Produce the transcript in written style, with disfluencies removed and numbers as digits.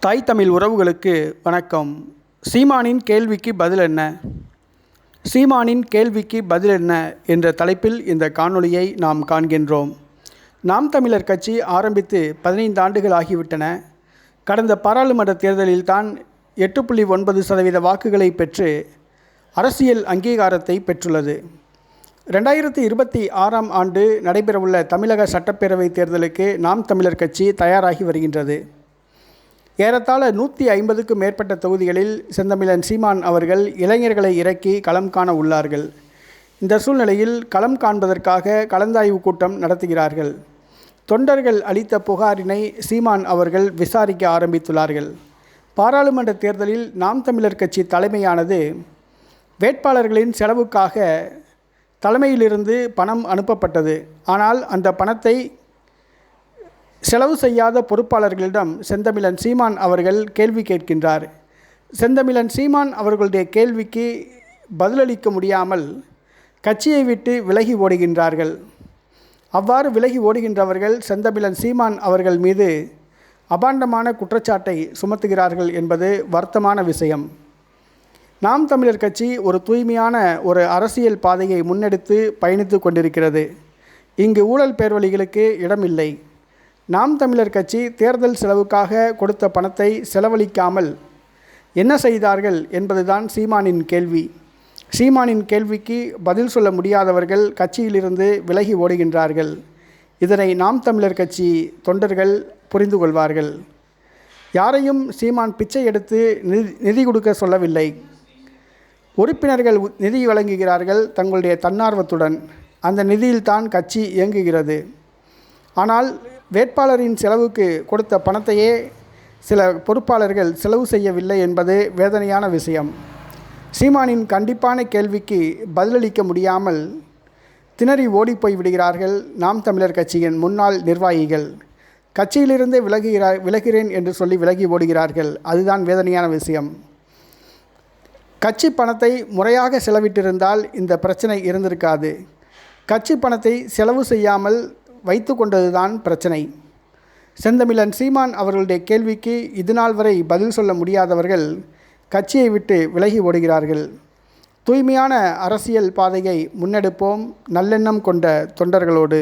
தாய் தமிழ் உறவுகளுக்கு வணக்கம். சீமானின் கேள்விக்கு பதில் என்ன? சீமானின் கேள்விக்கு பதில் என்ன என்ற தலைப்பில் இந்த காணொளியை நாம் காண்கின்றோம். நாம் தமிழர் கட்சி ஆரம்பித்து 15 ஆண்டுகள் ஆகிவிட்டன. கடந்த பாராளுமன்ற தேர்தலில்தான் 8.9% வாக்குகளை பெற்று அரசியல் அங்கீகாரத்தை பெற்றுள்ளது. 2026ஆம் ஆண்டு நடைபெறவுள்ள தமிழக சட்டப்பேரவை தேர்தலுக்கு நாம் தமிழர் கட்சி தயாராகி வருகின்றது. ஏறத்தாழ 150க்கும் மேற்பட்ட தொகுதிகளில் செந்தமிழன் சீமான் அவர்கள் இளைஞர்களை இறக்கி களம் காண உள்ளார்கள். இந்த சூழ்நிலையில் களம் காண்பதற்காக கலந்தாய்வு கூட்டம் நடத்துகிறார்கள். தொண்டர்கள் அளித்த புகாரினை சீமான் அவர்கள் விசாரிக்க ஆரம்பித்துள்ளார்கள். பாராளுமன்ற தேர்தலில் நாம் தமிழர் கட்சி தலைமையானது வேட்பாளர்களின் செலவுக்காக தலைமையிலிருந்து பணம் அனுப்பப்பட்டது. ஆனால் அந்த பணத்தை செலவு செய்யாத பொறுப்பாளர்களிடம் செந்தமிழன் சீமான் அவர்கள் கேள்வி கேட்கின்றார். செந்தமிழன் சீமான் அவர்களுடைய கேள்விக்கு பதிலளிக்க முடியாமல் கட்சியை விட்டு விலகி ஓடுகின்றார்கள். அவ்வாறு விலகி ஓடுகின்றவர்கள் செந்தமிழன் சீமான் அவர்கள் மீது அபாண்டமான குற்றச்சாட்டை சுமத்துகிறார்கள் என்பது வருத்தமான விஷயம். நாம் தமிழர் கட்சி ஒரு தூய்மையான ஒரு அரசியல் பாதையை முன்னெடுத்து பயணித்து கொண்டிருக்கிறது. இங்கு ஊழல் பேர்வழிகளுக்கு இடமில்லை. நாம் தமிழர் கட்சி தேர்தல் செலவுக்காக கொடுத்த பணத்தை செலவழிக்காமல் என்ன செய்தார்கள் என்பதுதான் சீமானின் கேள்வி. சீமானின் கேள்விக்கு பதில் சொல்ல முடியாதவர்கள் கட்சியிலிருந்து விலகி ஓடுகின்றார்கள். இதனை நாம் தமிழர் கட்சி தொண்டர்கள் புரிந்து கொள்வார்கள். யாரையும் சீமான் பிச்சை எடுத்து நிதி கொடுக்க சொல்லவில்லை. உறுப்பினர்கள் நிதி வழங்குகிறார்கள் தங்களுடைய தன்னார்வத்துடன். அந்த நிதியில்தான் கட்சி இயங்குகிறது. ஆனால் வேட்பாளரின் செலவுக்கு கொடுத்த பணத்தையே சில பொறுப்பாளர்கள் செலவு செய்யவில்லை என்பது வேதனையான விஷயம். சீமானின் கண்டிப்பான கேள்விக்கு பதிலளிக்க முடியாமல் திணறி ஓடிப்போய் விடுகிறார்கள் நாம் தமிழர் கட்சியின் முன்னாள் நிர்வாகிகள். கட்சியிலிருந்து விலகிறேன் என்று சொல்லி விலகி ஓடுகிறார்கள். அதுதான் வேதனையான விஷயம். கட்சி பணத்தை முறையாக செலவிட்டிருந்தால் இந்த பிரச்சனை இருந்திருக்காது. கட்சி பணத்தை செலவு செய்யாமல் வைத்து கொண்டதுதான் பிரச்சனை. செந்தமிழன் சீமான் அவர்களுடைய கேள்விக்கு இதுநாள் வரை பதில் சொல்ல முடியாதவர்கள் கட்சியை விட்டு விலகி ஓடுகிறார்கள். தூய்மையான அரசியல் பாதையை முன்னெடுப்போம் நல்லெண்ணம் கொண்ட தொண்டர்களோடு.